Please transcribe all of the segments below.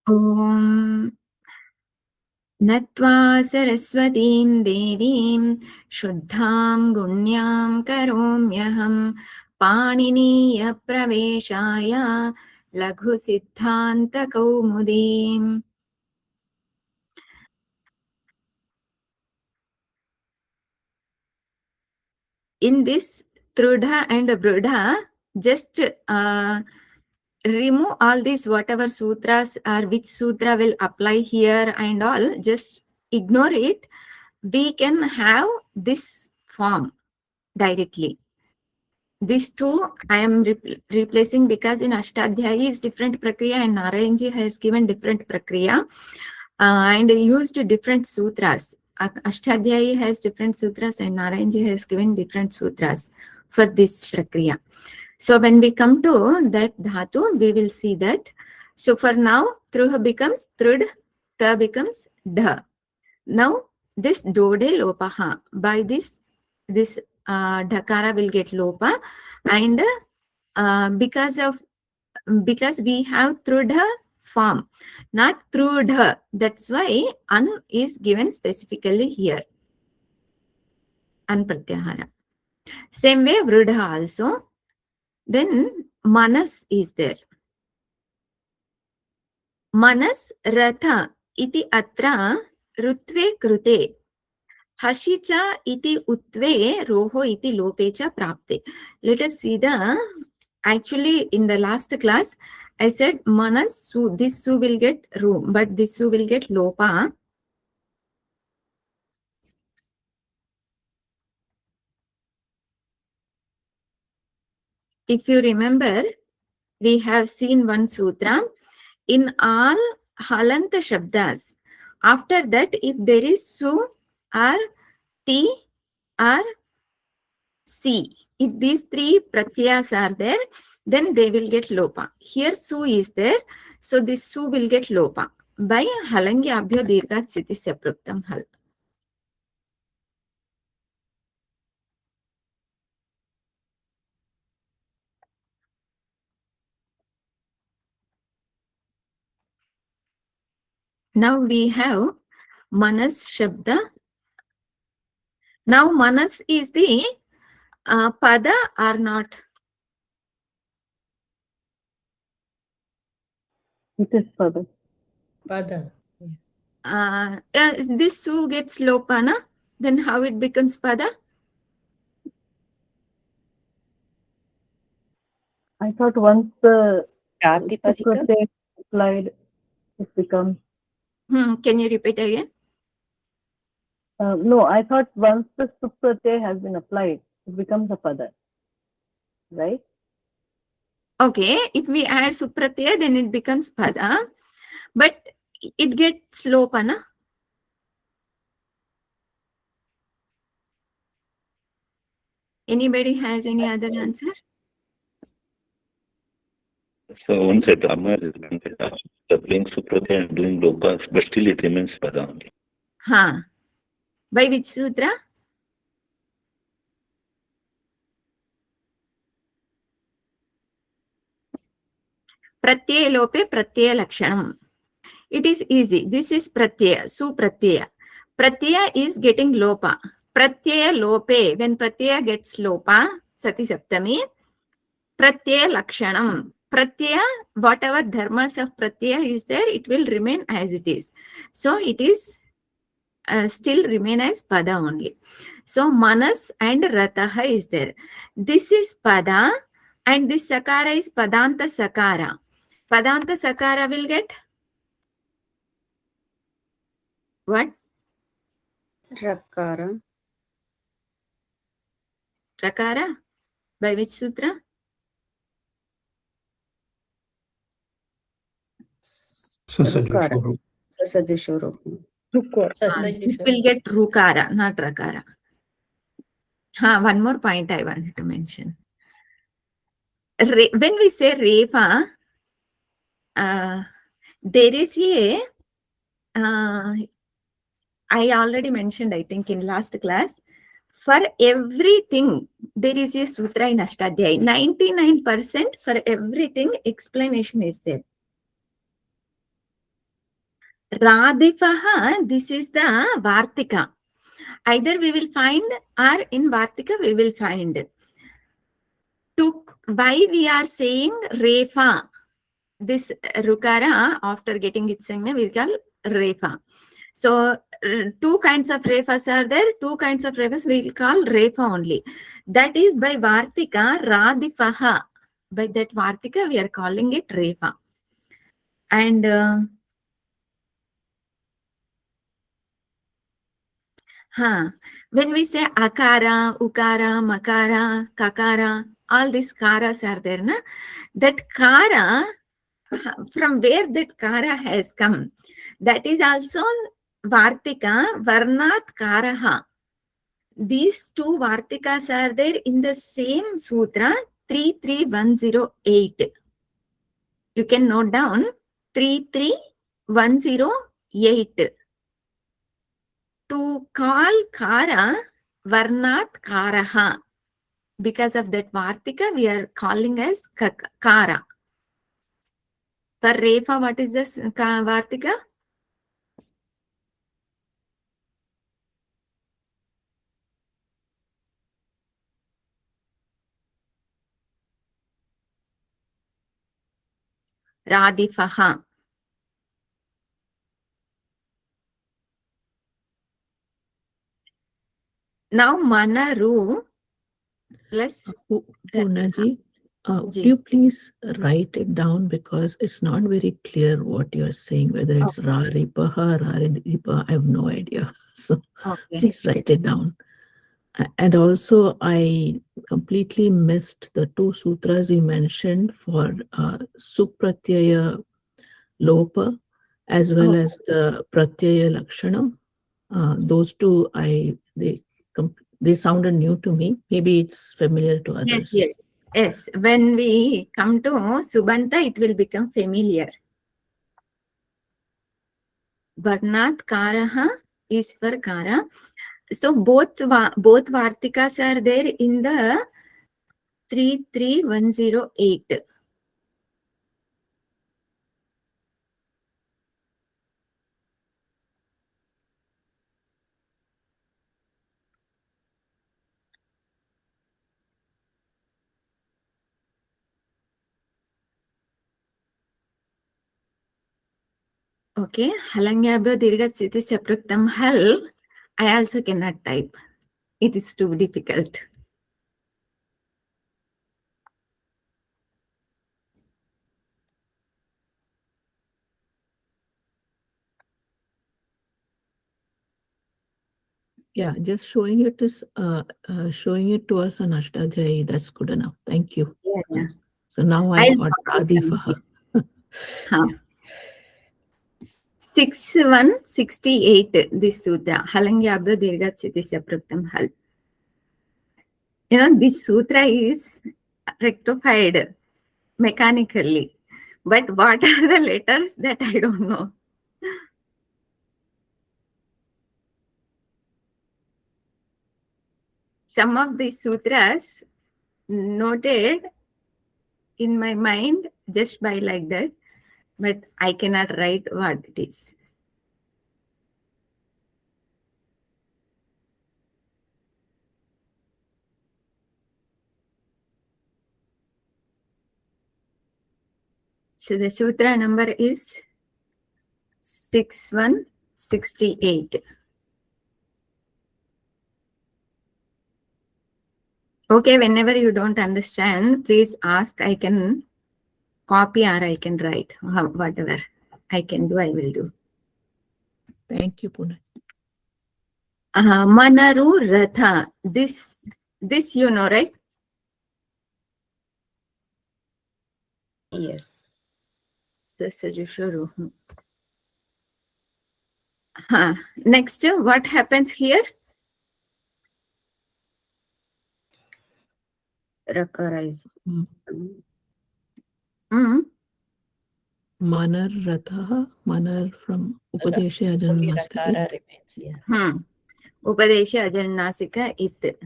Om Natva Saraswatim Devim Shuddham Gunyam Karomyaham Paniniya Praveshaya laghusiddhantakaumudi. In this Trudha and Brudha, just remove all these whatever sutras or which sutra will apply here and all, just ignore it. We can have this form directly. These two I am replacing because in Ashtadhyayi is different prakriya and Narayanji has given different prakriya and used different sutras. Ashtadhyayi has different sutras and Narayanji has given different sutras for this prakriya. So when we come to that dhatu, we will see that. So for now, truh becomes trud, ta becomes dha. Now this dode lopaha, by this dhakara will get lopa, and because we have trudha form, not trudha, that's why an is given specifically here, an pratyahara. Same way vrudha also. Then manas is there. Manas ratha iti atra rutve krute hashicha iti utve roho iti lopecha prapte. Let us see the, actually in the last class I said manas su, this su will get ru, but this su will get lopa. If you remember, we have seen one sutra in all halanta shabdas. After that, if there is su or ti or si, if these three pratyas are there, then they will get lopa. Here su is there, so this su will get lopa by halangi abhyo dirghat sthiti sapruktam hal. Now we have manas shabda. Now manas is the pada or not? It is pada. Pada. This su gets lopa, na? Then how it becomes pada? I thought once the Pratipadika? pratyay applied, it becomes. Can you repeat again? No, I thought once the supratyay has been applied, it becomes a pada, right? Okay, if we add supratyaya, then it becomes pada, but it gets lopa, na? Anybody has any other answer? So one side Dharma is applying supratyaya and doing lopas, but still it remains pada only. By which sutra? Pratyaya lope pratyaya lakshanam. It is easy. This is pratyaya, supratyaya. Pratyaya is getting lopa. Pratyaya lope, when pratyaya gets lopa, sati saptami, pratyaya lakshanam. Pratyaya, whatever dharmas of pratyaya is there, it will remain as it is. So it is still remain as pada only. So manas and rataha is there. This is pada and this sakara is padanta sakara. Padanta sakara will get what? Rakara. Rakara? By which sutra? Rukara. Sasajashuru. It will get rukara, not rakara. One more point I wanted to mention. When we say reva, there is a, I already mentioned, I think in last class, for everything, there is a sutra in Ashtadhyayi. 99% for everything, explanation is there. Radifaha, this is the Vartika. Either we will find or in Vartika we will find. Why we are saying Refa? This Rukara, after getting its sign, we call Refa. So, two kinds of Refas are there. Two kinds of Refas we will call Refa only. That is by Vartika, Radifaha. By that Vartika, we are calling it Refa. And when we say Akara, Ukara, Makara, Kakara, all these Karas are there, na? That Kara, from where that Kara has come, that is also Vartika, Varnat Karaha. These two Vartikas are there in the same Sutra 33108. You can note down 33108. To call Kara, Varnat Karaha. Because of that Vartika, we are calling as Kara. For Refa, what is this Vartika? Radifaha. Now Manaru plus Poonaji, would you please write it down because it's not very clear what you're saying, whether it's Raripaha, Raridipa, I have no idea. So please write it down. And also, I completely missed the two sutras you mentioned for Supratyaya Lopa as well as the Pratyaya Lakshana. Those two, they sounded new to me. Maybe it's familiar to others. Yes. When we come to Subanta, it will become familiar. Varnat Karaha is for Kara. So both Vartikas are there in the 33108. Okay, Halangyabhyo Dirgat Siti Sapraktam Hal. I also cannot type. It is too difficult. Yeah, just showing it to us on Ashtadhyayi, that's good enough. Thank you. Yeah. So now I got Radifaha. 6168, this sutra. Halangyabhyo Dirgat Siti Sapraktam Hal. This sutra is rectified mechanically. But what are the letters that I don't know. Some of the sutras noted in my mind just by like that, but I cannot write what it is. So the sutra number is 6168. Okay, whenever you don't understand, please ask. I can copy or I can write. Whatever I can do, I will do. Thank you, Poonaji. Manaru Ratha. This you know, right? Yes. Next, what happens here? Rakara is. Manar Ratha, Manar from Upadesha Ajanasika. Rakara remains, yeah. Upadesha Ajanasika it.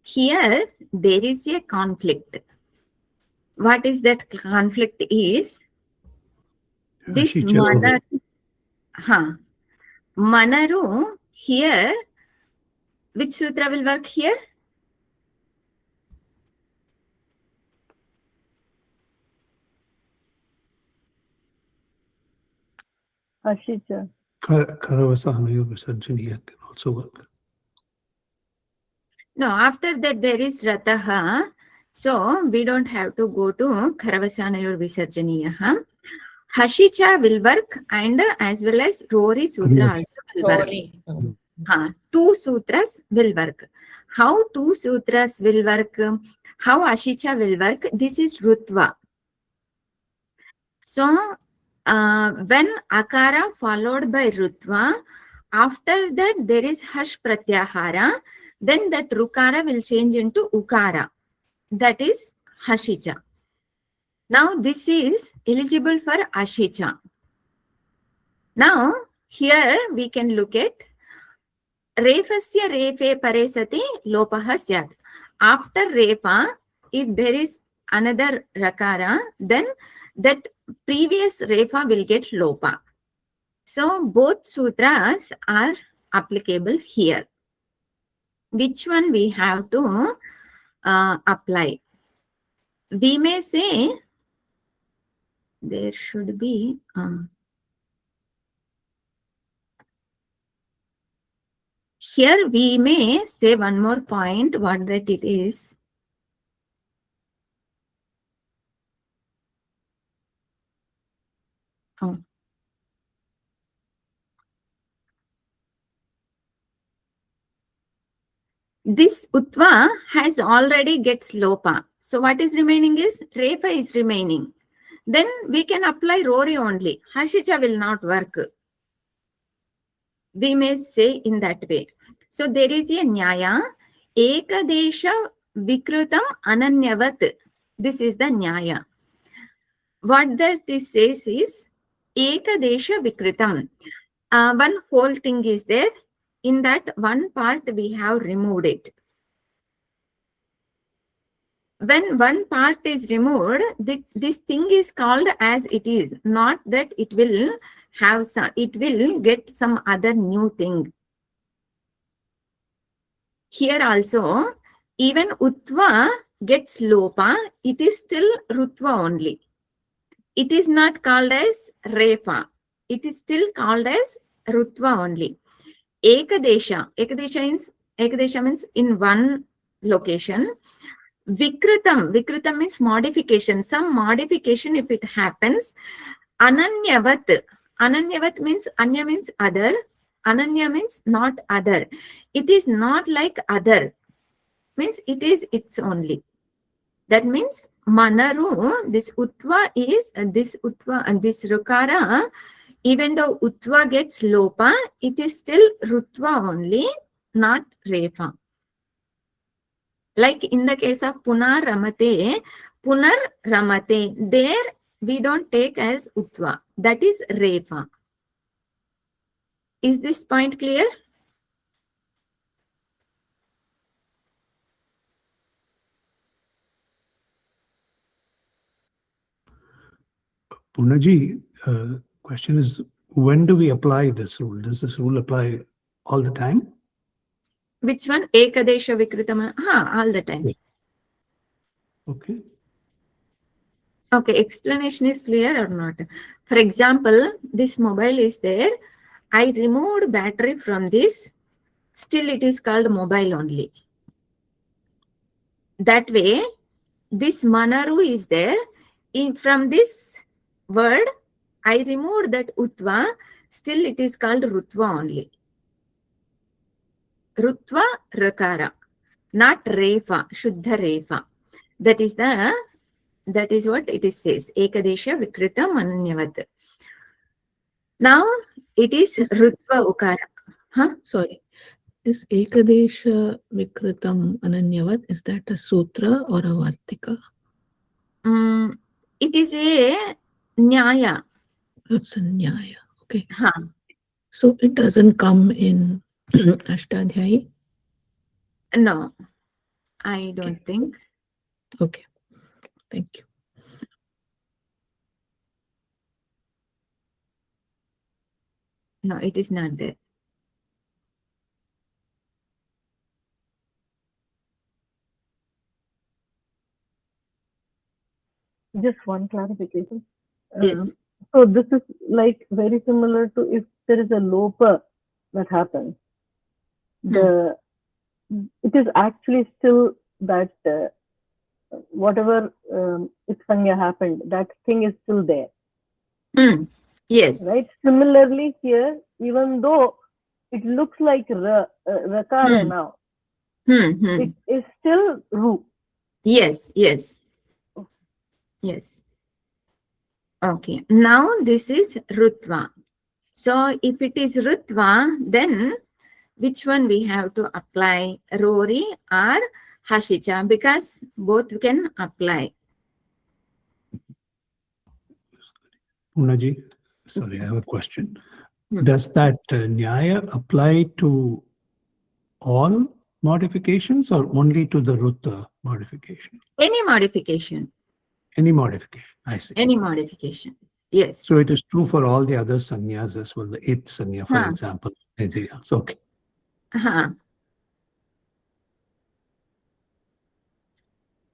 Here, there is a conflict. What is that conflict is? This Hashicha. Manaru here, which sutra will work here? Hashicha. Karavasanayo Visarjaniya can also work. No, after that there is Rataha. So we don't have to go to Karavasanayor Visarjaniyaha. Hashicha will work, and as well as Rory Sutra also will work. Two sutras will work. How two sutras will work? How Ashicha will work? This is Rutva. So, when Akara followed by Rutva, after that there is Hash Pratyahara, then that Rukara will change into Ukara. That is Hashicha. Now, this is eligible for Ashicha. Now, here we can look at Refasya refe pare sati lopaha syat. After refa, if there is another rakara, then that previous refa will get lopa. So both sutras are applicable here. Which one we have to apply? We may say there should be here we may say one more point, what that it is. This Utva has already gets Lopa. So what is remaining is Refa is remaining. Then we can apply Rory only. Hashicha will not work. We may say in that way. So there is a Nyaya. Ekadesha Vikrutam Ananyavat. This is the Nyaya. What that says is Ekadesha Vikrutam. One whole thing is there. In that one part we have removed it. When one part is removed, this thing is called as it is, not that it will have some, it will get some other new thing. Here also, even Utva gets Lopa, it is still Rutva only. It is not called as Refa. It is still called as Rutva only. Ekadesha means in one location. Vikrutam means modification. Some modification if it happens. Ananyavat means anya means other. Ananya means not other. It is not like other. Means it is its only. That means Manaru, this Utva is this Utva and this Rukara. Even though Utva gets Lopa, it is still Rutva only, not Refa. Like in the case of Punar Ramate, there we don't take as Utva. That is Refa. Is this point clear? Punaji, question is, when do we apply this rule? Does this rule apply all the time? Which one? Ekadesha Vikritam? All the time. Okay. Okay, explanation is clear or not? For example, this mobile is there. I removed battery from this. Still it is called mobile only. That way, this Manaru is there. From this word, I removed that Utva. Still it is called Rutva only. Rutva Rakara, not Refa, Shuddha Refa. That is what it is says. Ekadesha Vikritam Ananyavat. Now it is Rutva Ukara. Sorry. This Ekadesha Vikritam Ananyavat, is that a sutra or a vartika? It is a Nyaya. It's a Nyaya. Okay. So it doesn't come in Ashtadhyayi? No, I don't think. Okay. Thank you. No, it is not there. Just one clarification. Yes. So this is like very similar to if there is a lopa that happens. It is actually still that whatever Iksanya happened, that thing is still there. Yes. Right? Similarly here, even though it looks like Rakara now, it is still Ru. Yes, yes. Yes. Okay. Now this is Rutva. So if it is Rutva, then which one we have to apply? Rori or Hashicha? Because both can apply. Punaji, sorry, I have a question. Hmm. Does that Nyaya apply to all modifications or only to the Rutta modification? Any modification. Any modification, I see. Any modification. Yes. So it is true for all the other sannyas as well, the eighth sanya, for Huh. example. Anything else? Okay.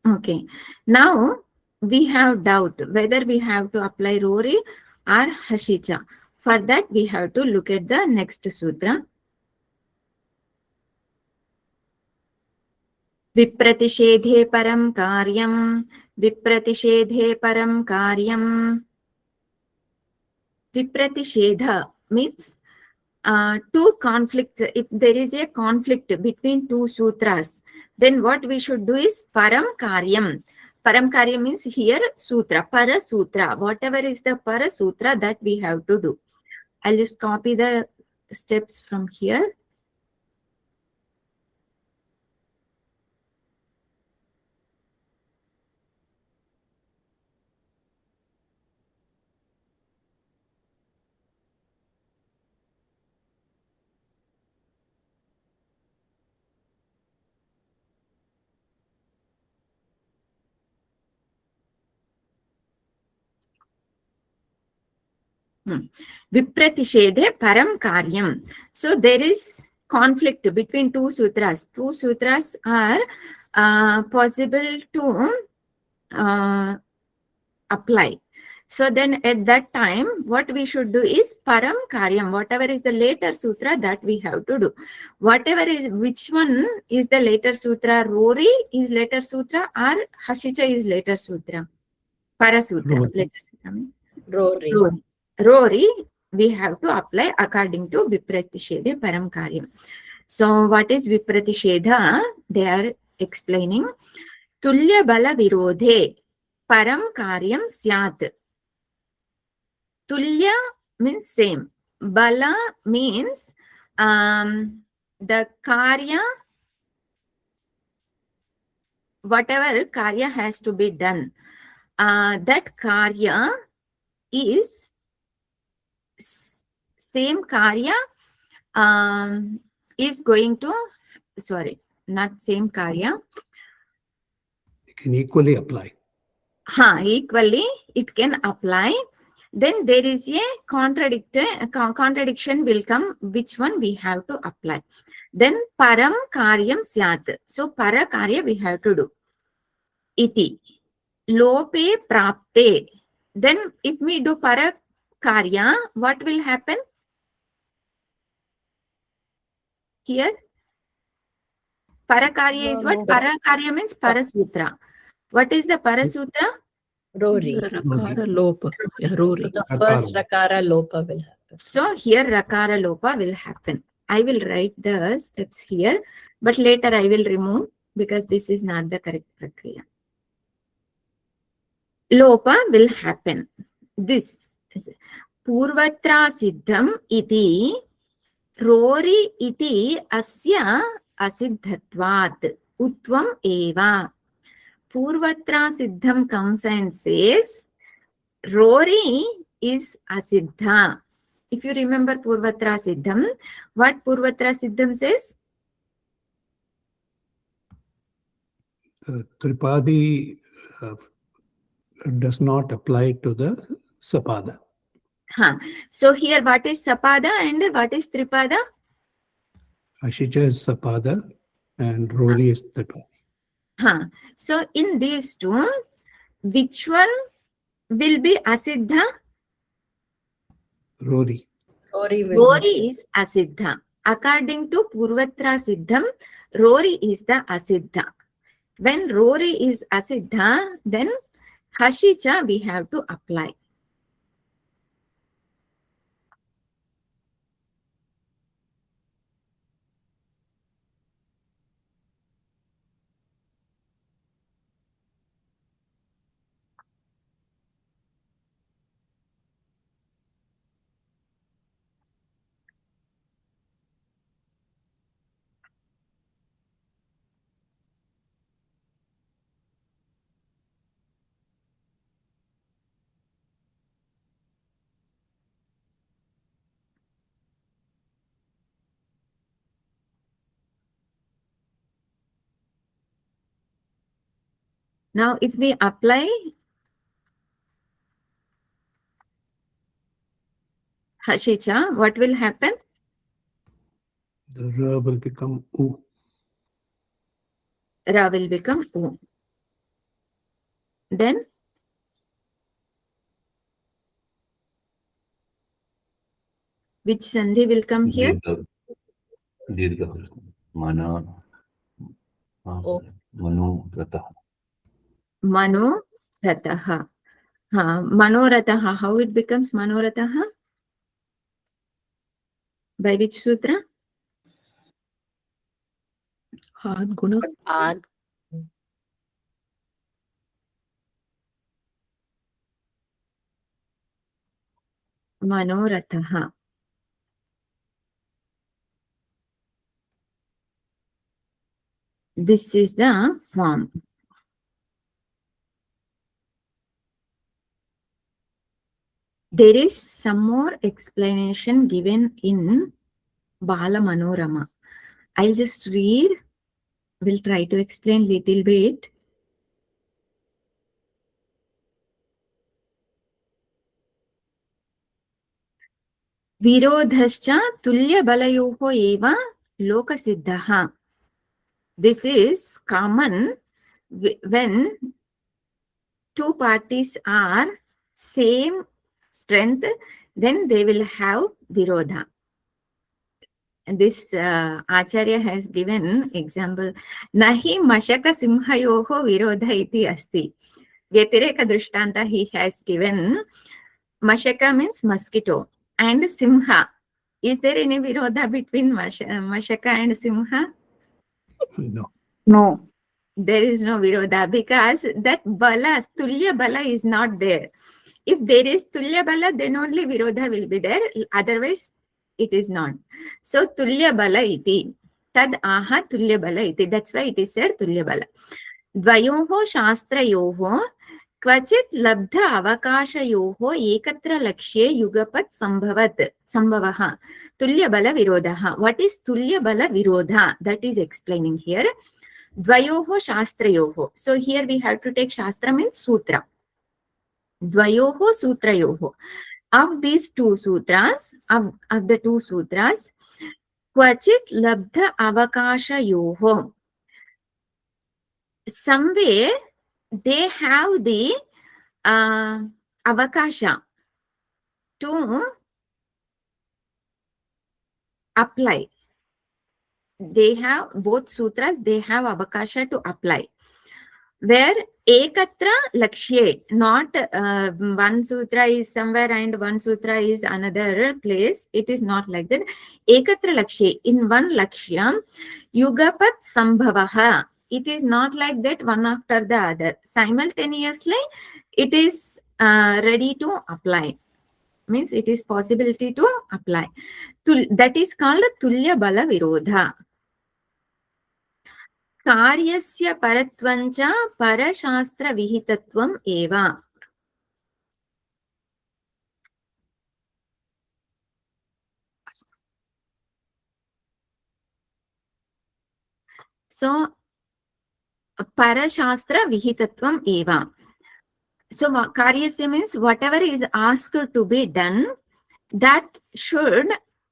Okay. Now we have doubt whether we have to apply Rori or Hashicha. For that, we have to look at the next sutra. Vipratishedhe param karyam. Vipratishedhe param karyam. Vipratishedha means two conflicts. If there is a conflict between two sutras, then what we should do is param karyam. Param karyam means here sutra, para sutra. Whatever is the para sutra, that we have to do. I'll just copy the steps from here. Vipratishedhe param karyam. So there is conflict between two sutras. Two sutras are possible to apply. So then at that time, what we should do is param karyam. Whatever is the later sutra, that we have to do. Whatever is, which one is the later sutra? Rori is later sutra or Hashicha is later sutra? Para sutra. Later sutra. Rory. Rori, we have to apply according to Vipratishedha param karyam. So what is Vipratishedha? They are explaining. Tulya bala virodhe param karyam syat. Tulya means same. Bala means the karya, whatever karya has to be done. That karya is same karya is going to, sorry, not same karya. It can equally apply. Equally it can apply. Then there is a contradiction will come, which one we have to apply. Then param karyam syat. So para karya we have to do. Iti. Lope prapte. Then if we do para karya, what will happen? Here, Parakarya is what? Parakarya means Parasutra. What is the Parasutra? Rory. Rakara lopa. Yeah, So Rory. the first Rakara Lopa will happen. So here Rakara Lopa will happen. I will write the steps here, but later I will remove because this is not the correct Prakriya. Lopa will happen. This is Purvatra Siddham iti Rori iti asya asiddhatvat utvam eva. Purvatra Siddham comes and says Rori is asiddha. If you remember Purvatra Siddham, what Purvatra Siddham says? Tripadi does not apply to the Sapada. So here what is Sapada and what is Tripada? Ashija is Sapada and Rory is Tripada. So in these two, which one will be Asiddha? Rory. Rory is Asiddha. According to Purvatra Siddham, Rory is the Asiddha. When Rory is Asiddha, then Hashicha we have to apply. Now, if we apply Hashicha, what will happen? The Ra will become U. Ra will become U. Then, which Sandhi will come here? Mana. Manu Rataha. Mano Rataha. Mano Rataha. How it becomes Mano Rataha? By which sutra? Ad Guna. Ad. Mano Rataha. This is the form. There is some more explanation given in Bala Manorama. I'll just read. We'll try to explain little bit. Virodhascha tulya balayoho eva lokasiddhaha. This is common when two parties are same strength, then they will have virodha. And this Acharya has given example. Nahi mashaka simhayoho virodha iti asti. Vyatireka drishtanta he has given. Mashaka means mosquito and simha. Is there any virodha between mashaka and simha? No. No. There is no virodha because that bala, tulya bala is not there. If there is tulya bala, then only virodha will be there. Otherwise, it is not. So tulya bala iti. Tad aha tulya bala iti. That's why it is said tulya bala. Dvayoho shastrayoho क्वचित् लब्ध अवकाशयोः एकत्र लक्ष्ये युगपत् संभवः तुल्यबल विरोधः. What is तुल्यबल विरोधा? That is explaining here. Dvayoho shastrayoho. So here we have to take shastra means sutra. Dvayoho sutrayoho. Of these two sutras, of the two sutras, kvachit labdha avakashayoho. Somewhere they have the avakasha to apply. They have both sutras, they have avakasha to apply. Where ekatra lakshye, not one sutra is somewhere and one sutra is another place. It is not like that. Ekatra lakshye, in one lakshya, yugapat sambhavaha. It is not like that one after the other. Simultaneously, it is ready to apply. Means it is possibility to apply. That is called tulya bala virodha. कार्यस्य परत्वञ्च परशास्त्र विहितत्वम् एव. So parashastra vihitatvam eva. So karyasya means whatever is asked to be done, that should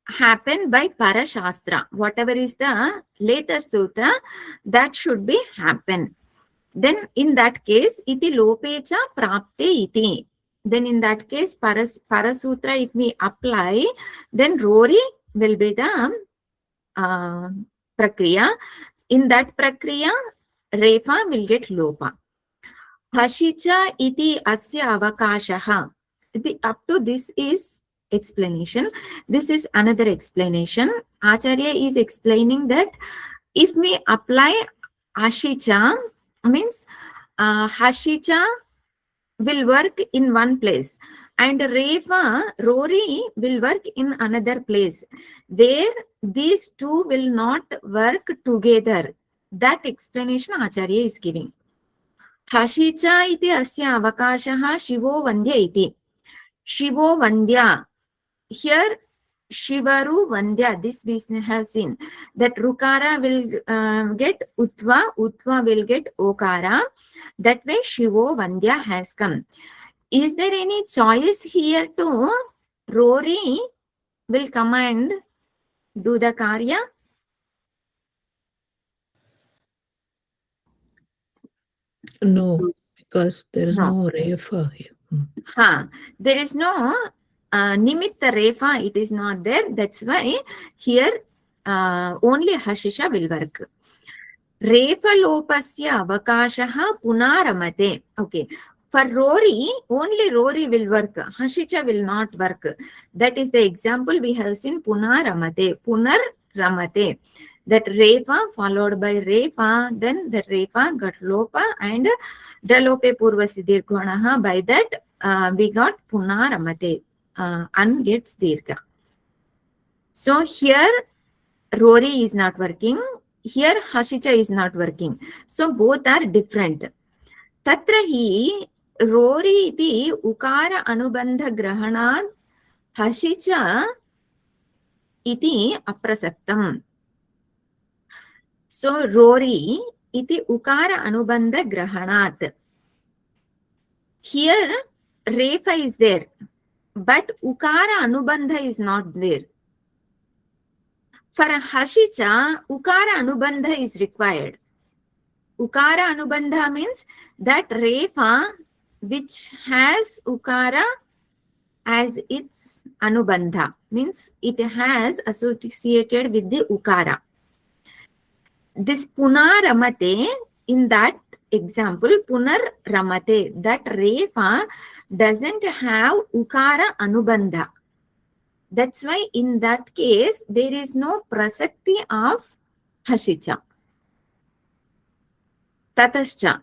happen by parashastra. Whatever is the later sutra, that should be happen. Then in that case, iti lopecha prapte iti. Then in that case, parasutra, if we apply, then rori will be the prakriya. In that prakriya, refa will get lopa. Hashicha iti asya avakashaha. Up to this is explanation. This is another explanation. Acharya is explaining that if we apply ashicha, means hashicha will work in one place and refa, rori will work in another place where these two will not work together. That explanation Acharya is giving. Hashicha iti asya avakashaha shivo vandya iti. Shivo vandya. Here Shivaru Vandya, this we have seen that Rukara will get Utva, Utva will get Okara. That way Shivo Vandya has come. Is there any choice here to Rory will come and do the Karya? No, because there is No. no refa here. There is no Nimitta Refa, it is not there. That's why here only Hashisha will work. Refa lopasya avakashaha punaramate. Okay. For Rory, only Rory will work. Hashicha will not work. That is the example we have seen punaramate. Punar ramate. That Refa followed by Refa, then that Refa got Lopa and Dralope Purvasiddhir Gwanaha. By that we got punaramate. An gets Dirga. So here Rory is not working. Here Hashicha is not working. So both are different. Tatra hi Rory iti ukara anubandha grahanat Hashicha iti aprasaktam. So Rory iti ukara anubandha grahanat. Here Refa is there, but ukara anubandha is not there. For Hashicha, ukara anubandha is required. Ukara anubandha means that refa which has ukara as its anubandha, means it has associated with the ukara. This punar ramate, in that example, punar ramate, that refa doesn't have ukara anubandha. That's why in that case there is no prasakti of hashicha. Tatascha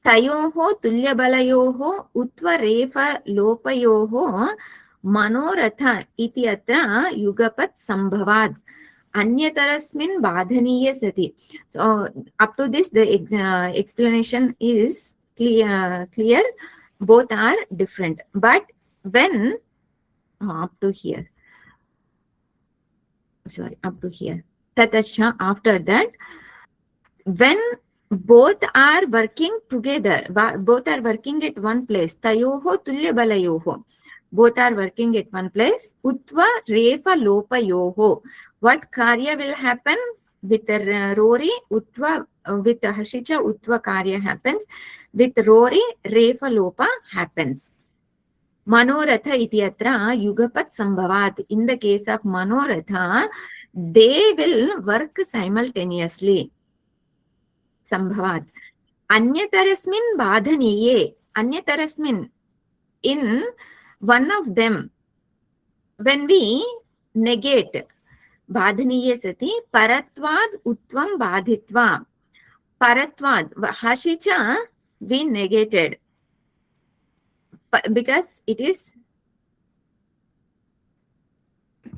तयोः तुल्यबलयोः उत्वरेफ लोपयोः मनोरथ इति अत्र युगपत् संभवात् अन्यतरस्मिन् बाधनीय सति. So up to this the explanation is clear. Both are different, but when up to here, up to here, tatascha, after that, when both are working together, both are working at one place, tayoho tulya balayoho, both are working at one place, utva refa lopayoho, what karya will happen with Rory? Utva with Hashicha, utva karya happens, with Rory refa lopa happens. Manoratha iti atra yugapat sambhavat. In the case of Manoratha, they will work simultaneously. Sambhavat. Anyatarasmin badhaniye. Anyatarasmin. In one of them, when we negate badhaniye sati, paratvad utvam badhitva. Paratvad. Hashicha we negated. Because it is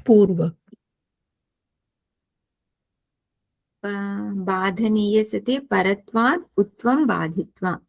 Purva. बाधनीय सति परत्वाद उत्वम बाधित्वा.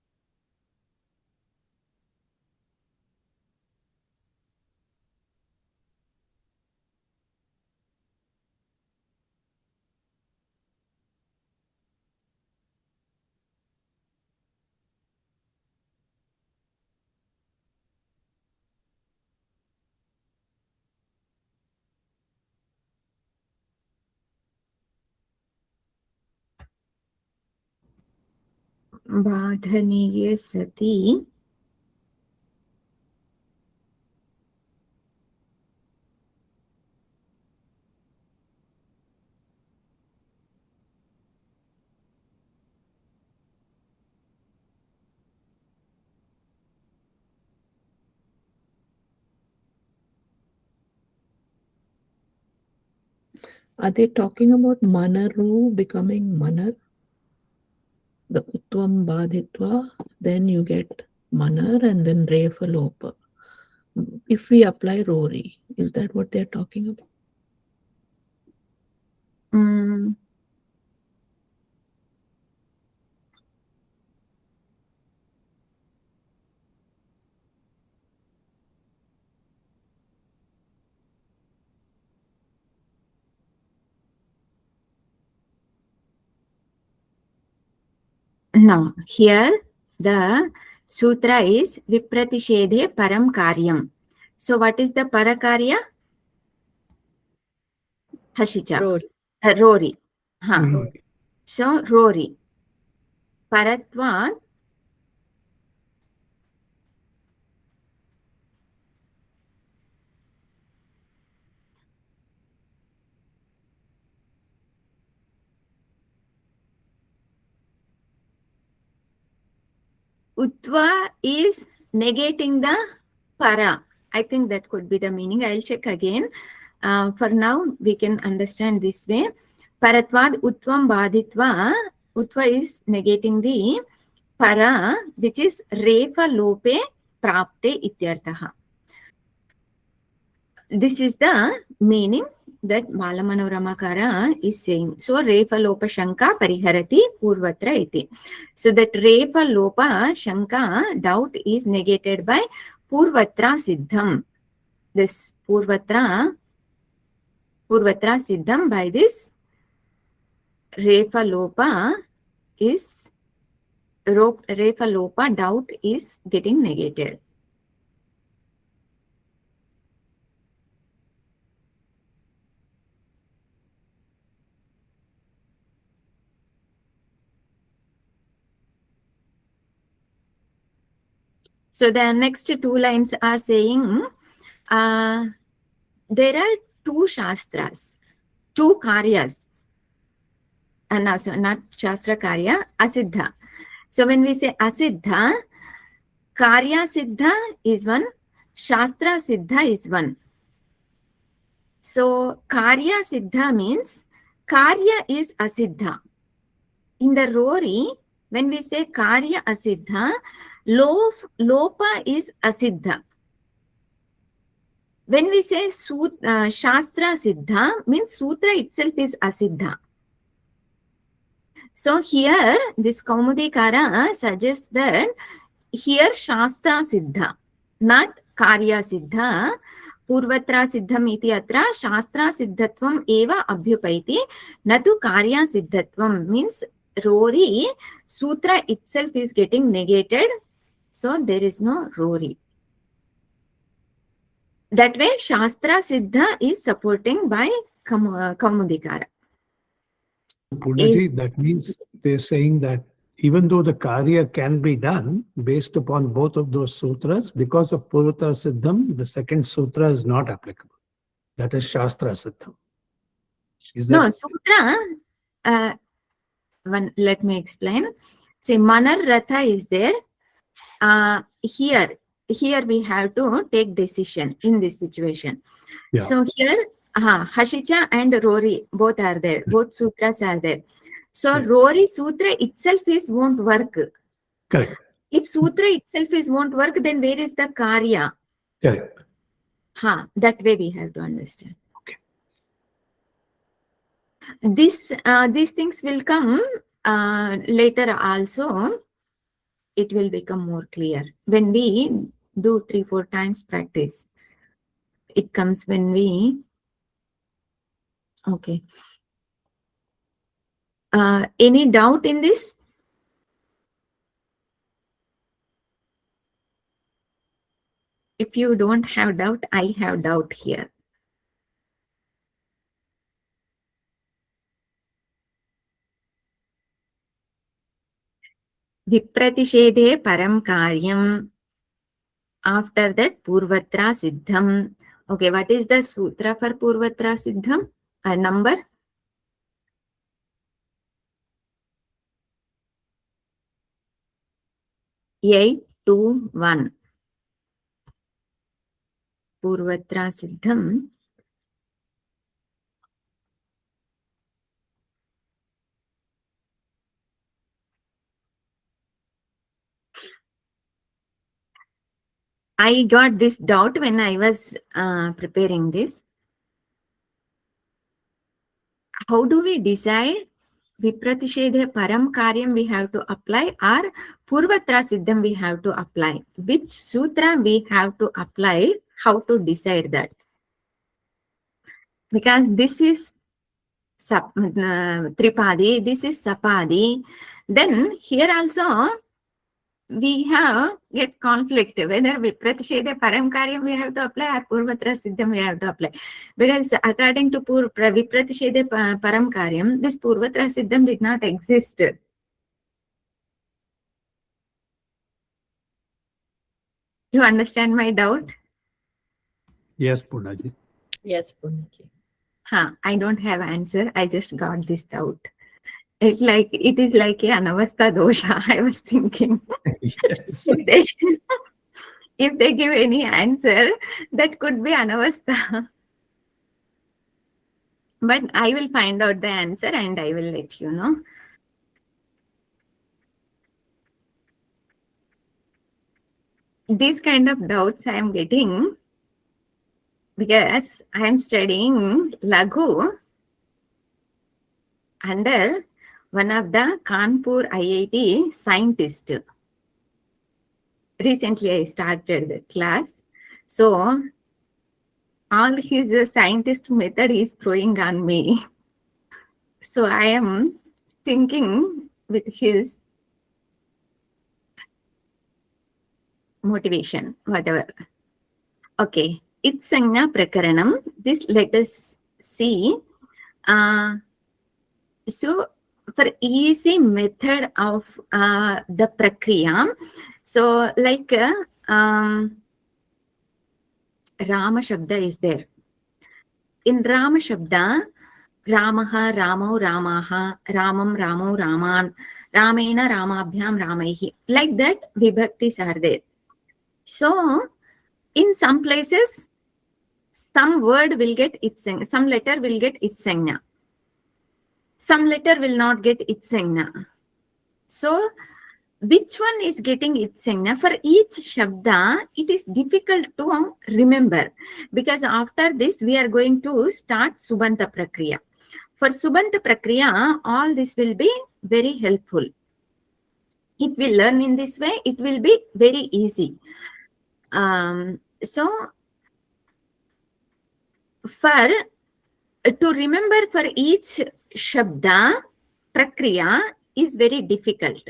Badhaniye sati. Are they talking about Manaru becoming Manar? The Utvam Badhitva, then you get Manar and then Refalopa. If we apply Rori, is that what they're talking about? No, here the sutra is Vipratishedhe Param Karyam. So what is the Parakarya? Hashicha. Rory. Rori. Huh. Rori. So Rori. Paratvat. Utva is negating the para. I think that could be the meaning. I'll check again. For now, we can understand this way. Paratvad utvam badhitva. Utva is negating the para, which is refa lope prapte ityartaha. This is the meaning that Balamanoramakara is saying. So, refa lopa shanka pariharati purvatra iti. So, that refa lopa shanka doubt is negated by purvatra siddham. This purvatra siddham by this refa lopa is refa lopa doubt is getting negated. So the next two lines are saying there are two shastras, two karyas, and also not shastra karya, asiddha. So when we say asiddha, karya siddha is one, shastra siddha is one. So karya siddha means karya is asiddha. In the Rori, when we say karya asiddha, lopa is asiddha. When we say shastra siddha, means sutra itself is asiddha. So here, this Kaumudikara suggests that here shastra siddha, not karya siddha. Purvatra siddham iti atra shastra siddhatvam eva abhyupaiti, natu karya siddhatvam. Means Rori, sutra itself is getting negated. So there is no Rori. That way, Shastra Siddha is supporting by Kaumudikara. Purnaji, that means they're saying that even though the karya can be done based upon both of those sutras, because of Purvatra Siddham, the second sutra is not applicable. That is Shastra Siddham. Is that? No, sutra, let me explain. See, Manar Ratha is there. Here we have to take decision in this situation. Yeah. So here, Hashicha and Rori, both are there. Both sutras are there. So Yeah. Rori sutra itself won't work. Correct. If sutra itself won't work, then where is the karya? Correct. That way we have to understand. Okay. These things will come later also. It will become more clear when we do 3-4 times practice. It comes when we, okay. Any doubt in this? If you don't have doubt, I have doubt here. Vipratishedhe param karyam. After that, Purvatra Siddham. Okay, what is the sutra for Purvatra Siddham? A number? 821. Purvatra Siddham. I got this doubt when I was preparing this. How do we decide Vipratishedhe param karyam we have to apply or Purvatra Siddham we have to apply? Which sutra we have to apply? How to decide that? Because this is Tripadi, this is Sapadi. Then here also we have get conflict whether Vipratishedhe param karyam we have to apply or Purvatra Siddham we have to apply. Because according to Vipratishedhe param karyam, this Purvatra Siddham did not exist. You understand my doubt? Yes, Punaji. Yes, Punaki. I don't have answer. I just got this doubt. It is like a anavastha dosha. I was thinking. Yes. If they give any answer, that could be anavastha. But I will find out the answer and I will let you know. These kind of doubts I am getting because I am studying Laghu under one of the Kanpur IIT scientist. Recently I started the class. So all his scientist method is throwing on me. So I am thinking with his motivation, whatever. Okay, Itsangna Prakaranam. This let us see. So for easy method of the prakriya, so like Rama Shabda is there. In Rama Shabda, Ramaha, Ramo, Ramaha, Ramam, Ramo, Raman, Ramena, Ramabhyam, Ramaihi. Like that, vibhaktis are there. So, in some places, some word will get itsangna, some letter will get itsangna. Some letter will not get itsangna. So, which one is getting itsangna? For each shabda, it is difficult to remember because after this, we are going to start Subanta Prakriya. For Subanta Prakriya, all this will be very helpful. If we learn in this way, it will be very easy. So, to remember for each shabda, Prakriya is very difficult.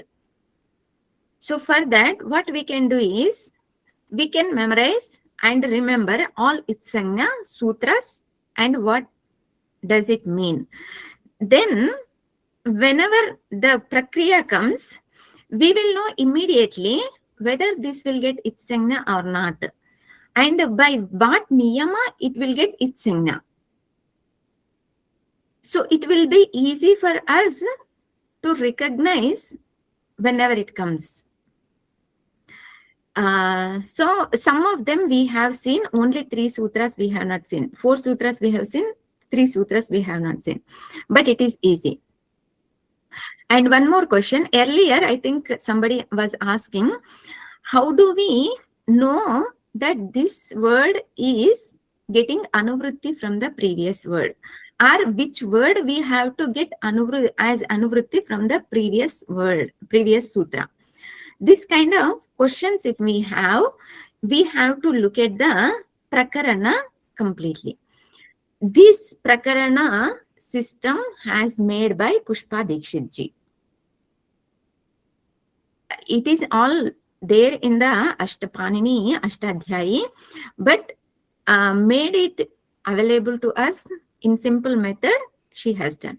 So for that, what we can do is, we can memorize and remember all Itsangna sutras and what does it mean. Then, whenever the Prakriya comes, we will know immediately whether this will get Itsangna or not. And by what niyama it will get Itsangna. So it will be easy for us to recognize whenever it comes. So some of them we have seen, only 3 sutras we have not seen. 4 sutras we have seen, 3 sutras we have not seen. But it is easy. And one more question. Earlier, I think somebody was asking, how do we know that this word is getting anuvritti from the previous word? Or which word we have to get as anuvritti from the previous word, previous sutra? This kind of questions, if we have to look at the prakarana completely. This prakarana system has made by Pushpa Dikshit ji. It is all there in the Ashtapanini, Ashtadhyayi, but made it available to us in simple method she has done.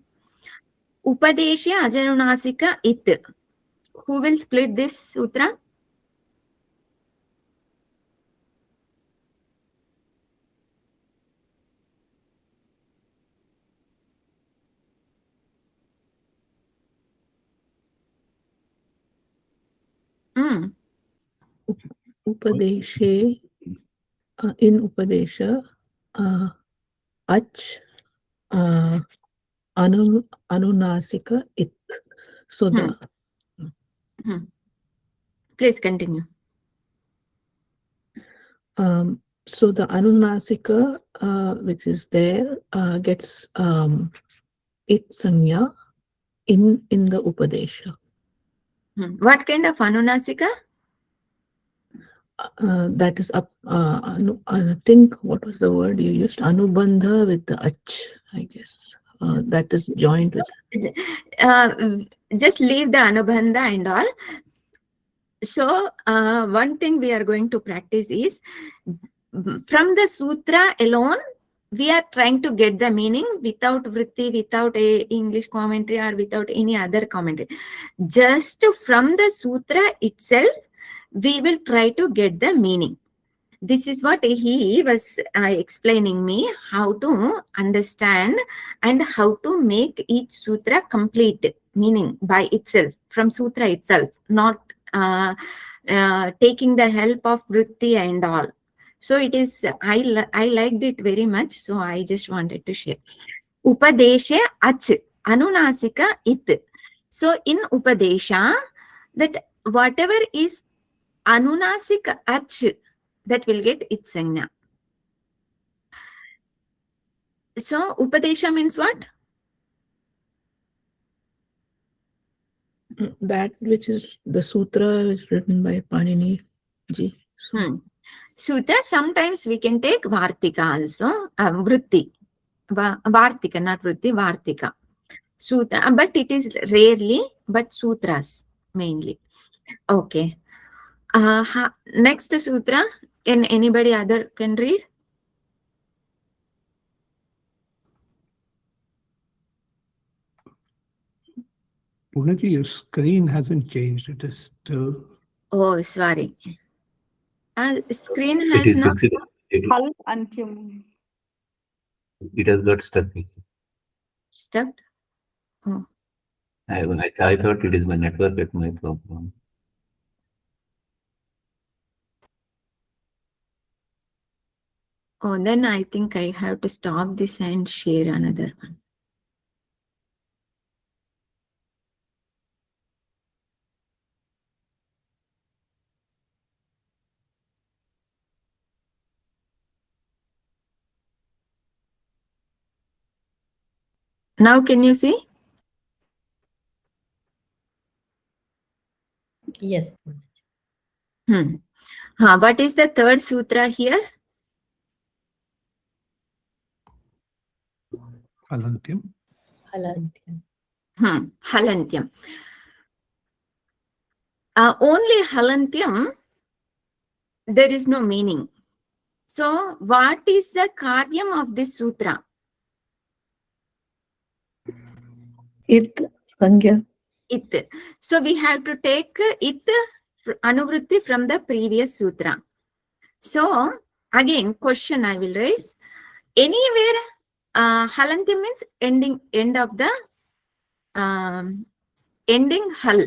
Upadeshya Ajanunasika It. Who will split this sutra? Upadeshe, in Upadesha, ach, anunasika it. So the Please continue. So the anunasika, which is there, gets it sanya in the Upadesha. What kind of anunasika? That is up. I think what was the word you used? Anubandha with the ach, I guess. That is joined with. Just leave the anubandha and all. So one thing we are going to practice is from the sutra alone, we are trying to get the meaning without vritti, without a English commentary or without any other commentary. Just from the sutra itself, we will try to get the meaning. This is what he was explaining me, how to understand and how to make each sutra complete meaning by itself, from sutra itself, not taking the help of vritti and all. So it is, I liked it very much, so I just wanted to share. Upadeshe ach, anunasika it. So in Upadesha, that whatever is anunasika ach, that will get its sanya. So Upadesha means what? That which is the sutra is written by Panini ji. So. Sutra, sometimes we can take Vartika also, Vritti. Vartika, not Vritti, Vartika. Sutra, but it is rarely, but sutras mainly. Okay. Next sutra, can anybody other can read? Punaji, your screen hasn't changed. It is still. Oh, sorry. Screen has not. Hal Antyam. It has got stuck. Stuck? Oh. I thought it is my network at my problem. Oh, then I think I have to stop this and share another one. Now can you see? Yes. What is the third sutra here? Halantyam. Halantyam. Halantyam. Only Halantyam, there is no meaning. So what is the karyam of this sutra? It, Sangya. It. So we have to take it, anuvritti from the previous sutra. So again, question I will raise. Anywhere, Halantyam means ending, end of the ending hal.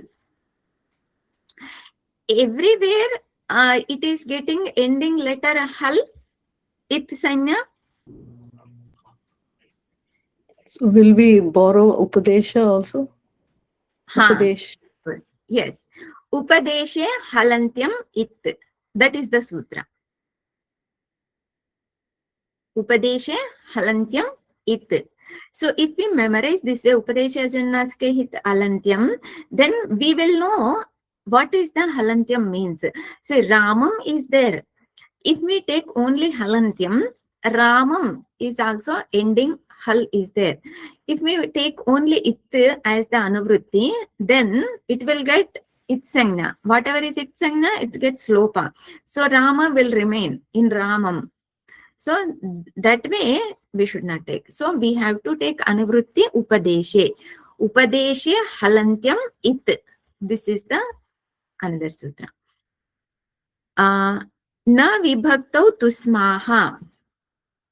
Everywhere it is getting ending letter hal, it sanya. So will we borrow Upadesha also? Upadesh. Yes. Upadeshe halantyam it. That is the sutra. Upadeshe halantyam it. So if we memorize this way, Upadesha jannaske hit halantyam, then we will know what is the halantyam means. So Ramam is there. If we take only halantyam, Ramam is also ending hal is there. If we take only it as the anuvritti, then it will get itsangna. Whatever is itsangna, it gets lopa. So Rama will remain in Ramam. So that way we should not take. So we have to take anuvritti upadeshe. Upadeshe halantyam it. This is the another sutra. Na vibhaktau tusmaha.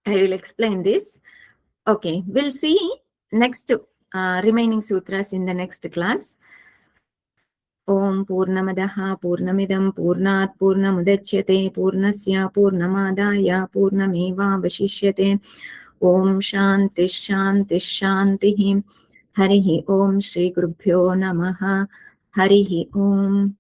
I will explain this. Okay, we'll see next remaining sutras in the next class. Om Purnamadaha Purnamidam Purnat Purnamudachyate Purnasya Purnamadaya Purnameva Vashishyate. Om Shanti Shanti Shanti. Harihi Om Shri Gurubhyo Namaha. Harihi Om.